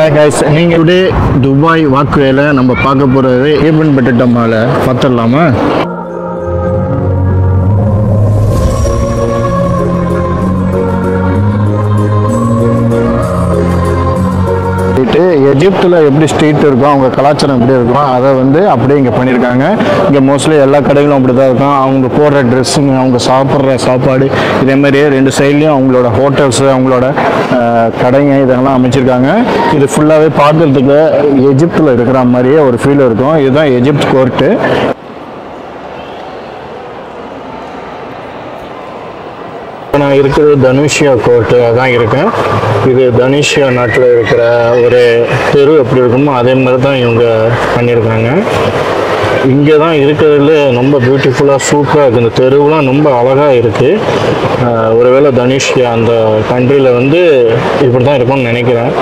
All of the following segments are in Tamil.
ஹாய் கைஸ், நீங்கள் இப்படி துபாய் வாக்குவேல நம்ம பார்க்க போகிறது ஈபன் பெட்டா மாலை பார்த்துடலாமா? எஜிப்தில் எப்படி ஸ்ட்ரீட் இருக்கும், அவங்க கலாச்சாரம் எப்படி இருக்கும், அதை அப்படியே இங்கே பண்ணியிருக்காங்க. இங்கே மோஸ்ட்லி எல்லா கடைகளும் அப்படி தான் இருக்கும். அவங்க போடுற ட்ரெஸ்ஸுங்க, அவங்க சாப்பிட்ற சாப்பாடு, இதே மாதிரியே ரெண்டு சைட்லேயும் அவங்களோட ஹோட்டல்ஸு, அவங்களோட கடைங்க இதெல்லாம் அமைச்சிருக்காங்க. இது ஃபுல்லாகவே பார்க்குறதுக்கு எஜிப்தில் இருக்கிற மாதிரியே ஒரு ஃபீல் இருக்கும். இதுதான் எஜிப்த் கோர்ட்டு. நான் இருக்கிறது தனுஷியா கோர்ட்டு தான் இருக்கேன். இது தனுஷியா நாட்டில் இருக்கிற ஒரு தெரு எப்படி இருக்குமோ அதே மாதிரி தான் இவங்க பண்ணியிருக்காங்க. இங்கே தான் இருக்கிறதுல ரொம்ப பியூட்டிஃபுல்லாக சூப்பராக இருக்குது. இந்த தெருவுலாம் ரொம்ப அழகாக இருக்குது. ஒருவேளை தனுஷியா அந்த கண்ட்ரியில் இப்படி தான் இருக்கும்னு நினைக்கிறேன்.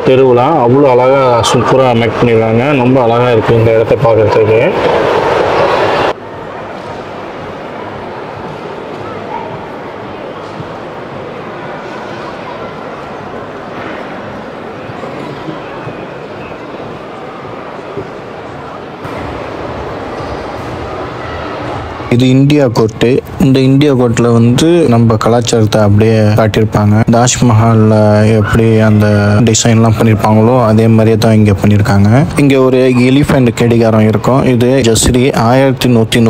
தெருவுலாம் அவ்வளோ அழகாக சூப்பராக மேக் பண்ணியிருக்காங்க. ரொம்ப அழகாக இருக்குது இந்த இடத்த பார்க்குறதுக்கு. இது இந்தியா கோர்ட்டு. இந்த இந்தியா கோர்ட்டில் நம்ம கலாச்சாரத்தை அப்படியே காட்டியிருப்பாங்க. தாஜ்மஹாலில் எப்படி அந்த டிசைன்லாம் பண்ணியிருப்பாங்களோ அதே மாதிரியே தான் இங்கே பண்ணியிருக்காங்க. இங்கே ஒரு எலிஃபெண்ட் கடிகாரம் இருக்கும். இது ஜஸ்ரி 1136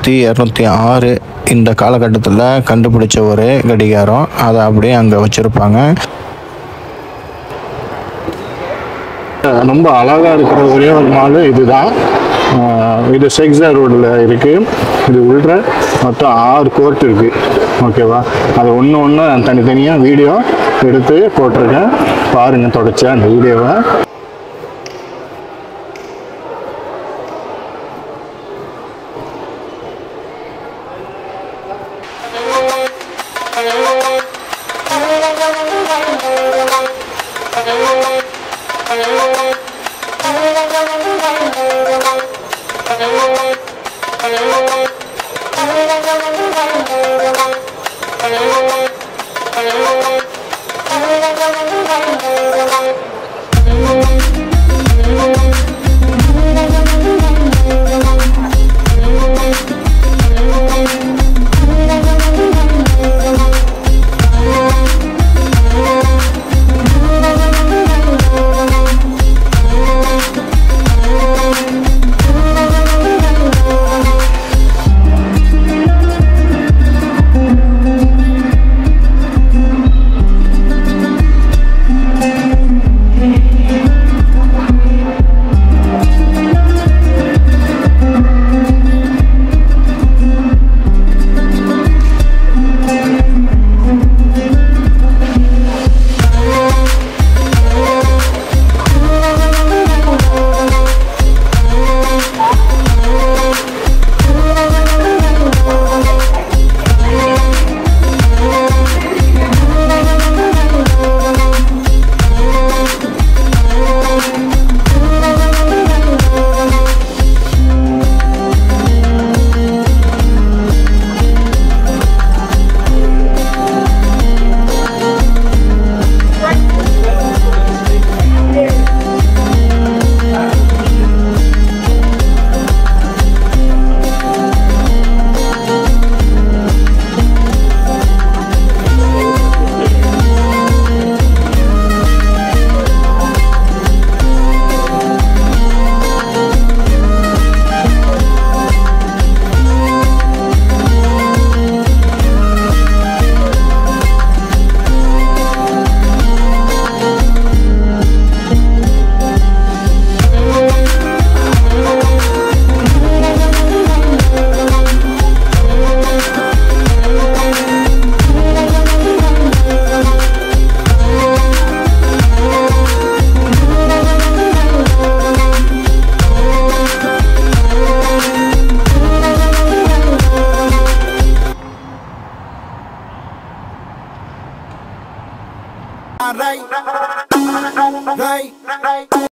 1206 இந்த காலகட்டத்தில் கண்டுபிடிச்ச ஒரு கடிகாரம். அதை அப்படியே அங்கே வச்சுருப்பாங்க. ரொம்ப அழகாக இருக்கிற ஒரே ஒரு மால் இதுதான். இது ஷேக்ஸா ரோடில் இருக்குது. இது உள்ள மொத்தம் 6 கோர்ட் இருக்குது. ஓகேவா? அது ஒன்று தனித்தனியாக வீடியோ எடுத்து போட்டிருக்கேன். பாருங்கள் தொடச்ச அந்த வீடியோவை. Thank you.